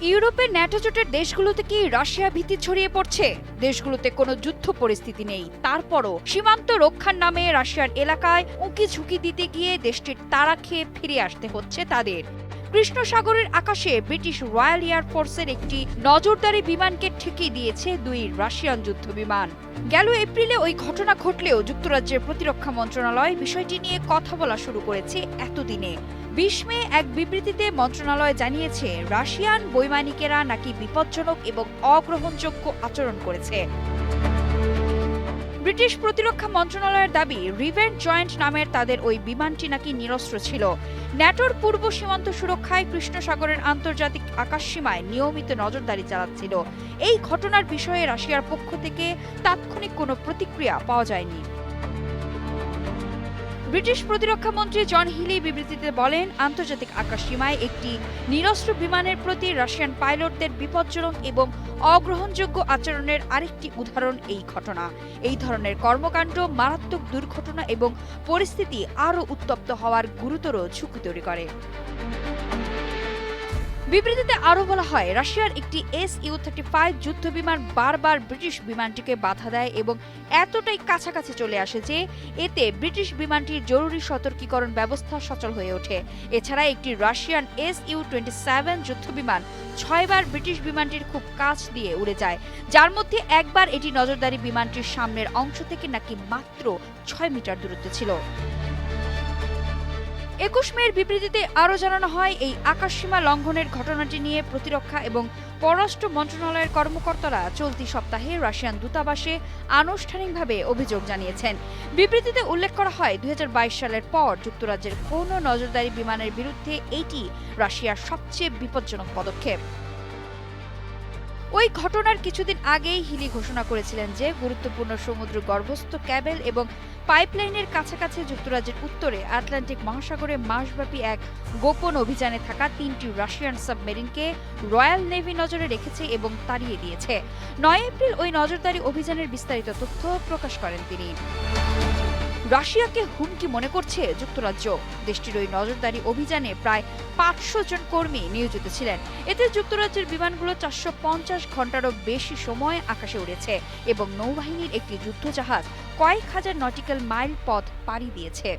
ইউরোপের ন্যাটো জোটের দেশগুলোতে কি রাশিয়া ভীতি ছড়িয়ে পড়ছে? দেশগুলোতে কোনো যুদ্ধ পরিস্থিতি নেই, তারপরও সীমান্ত রক্ষার নামে রাশিয়ার এলাকায় উঁকি ঝুঁকি দিতে গিয়ে দেশটির তাড়া খেয়ে ফিরে আসতে হচ্ছে তাদের। কৃষ্ণ সাগরের আকাশে ব্রিটিশ রয়্যাল এয়ার ফোর্সের একটি নজরদারি বিমানকে ঠেকিয়ে দিয়েছে দুই রাশিয়ান যুদ্ধ বিমান। গেল এপ্রিলে ওই ঘটনা ঘটলেও যুক্তরাজ্যের প্রতিরক্ষা মন্ত্রণালয় বিষয়টি নিয়ে কথা বলা শুরু করেছে এতদিনে। ২০ মে এক বিবৃতিতে মন্ত্রণালয় জানিয়েছে রাশিয়ান বৈমানিকেরা নাকি বিপজ্জনক এবং অগ্রহণযোগ্য আচরণ করেছে। ব্রিটিশ প্রতিরক্ষা মন্ত্রণালয়ের দাবি, রিভেন্ট জয়েন্ট নামের তাদের ওই বিমানটি নাকি নিরস্ত্র ছিল। ন্যাটোর পূর্ব সীমান্ত সুরক্ষায় কৃষ্ণ সাগরের আন্তর্জাতিক আকাশসীমায় নিয়মিত নজরদারি চালাচ্ছিল। এই ঘটনার বিষয়ে রাশিয়ার পক্ষ থেকে তাৎক্ষণিক কোনো প্রতিক্রিয়া পাওয়া যায়নি। ব্রিটিশ প্রতিরক্ষা মন্ত্রী জন হিলি বিবৃতিতে বলেন, আন্তর্জাতিক আকাশসীমায় একটি নিরস্ত্র বিমানের প্রতি রাশিয়ান পাইলটদের বিপজ্জনক এবং অগ্রহণযোগ্য আচরণের আরেকটি উদাহরণ এই ঘটনা। এই ধরনের কর্মকাণ্ড মারাত্মক দুর্ঘটনা এবং পরিস্থিতি আরও উত্তপ্ত হওয়ার গুরুতর ঝুঁকি তৈরি করে। বিবৃতিতে আরও বলা হয়, রাশিয়ার একটি Su-35 যুদ্ধবিমান বারবার ব্রিটিশ বিমানটিকে বাধা দেয় এবং এতটাই কাছাকাছি চলে আসে যে এতে ব্রিটিশ বিমানটির জরুরি সতর্কীকরণ ব্যবস্থা সচল হয়ে ওঠে। এছাড়া একটি রাশিয়ান Su-27 যুদ্ধবিমান ৬ বার ব্রিটিশ বিমানটির খুব কাছ দিয়ে উড়ে যায়, যার মধ্যে একবার এটি নজরদারি বিমানটির সামনের অংশ থেকে নাকি মাত্র ৬ মিটার দূরত্বে ছিল। ২১ মের বিবৃতিতে আরও জানানো হয়, এই আকাশসীমা লঙ্ঘনের ঘটনাটি নিয়ে প্রতিরক্ষা এবং পররাষ্ট্র মন্ত্রণালয়ের কর্মকর্তারা চলতি সপ্তাহে রাশিয়ান দূতাবাসে আনুষ্ঠানিকভাবে অভিযোগ জানিয়েছেন। বিবৃতিতে উল্লেখ করা হয়, ২০২২ সালের পর যুক্তরাজ্যের কোনো নজরদারি বিমানের বিরুদ্ধে এটি রাশিয়ার সবচেয়ে বিপজ্জনক পদক্ষেপ। ওই ঘটনার কিছুদিন আগেই হিলি ঘোষণা করেছিলেন যে গুরুত্বপূর্ণ সমুদ্র গর্ভস্থ ক্যাবেল এবং পাইপলাইনের কাছাকাছি যুক্তরাজ্যের উত্তরে আটলান্টিক মহাসাগরে মাসব্যাপী এক গোপন অভিযানে থাকা ৩টি রাশিয়ান সাবমেরিনকে রয়্যাল নেভি নজরে রেখেছে এবং তাড়িয়ে দিয়েছে। ৯ এপ্রিল ওই নজরদারি অভিযানের বিস্তারিত তথ্য প্রকাশ করেন তিনি। রাশিয়াকে হুমকি মনে করছে যুক্তরাজ্য। দেশটির ওই নজরদারি অভিযানে প্রায় ৫০০ জন কর্মী নিয়োজিত ছিলেন। এতে যুক্তরাজ্যের বিমানগুলো ৪৫০ ঘন্টারও বেশি সময় আকাশে উড়েছে এবং নৌবাহিনীর একটি যুদ্ধজাহাজ কয়েক হাজার নটিক্যাল মাইল পথ পাড়ি দিয়েছে।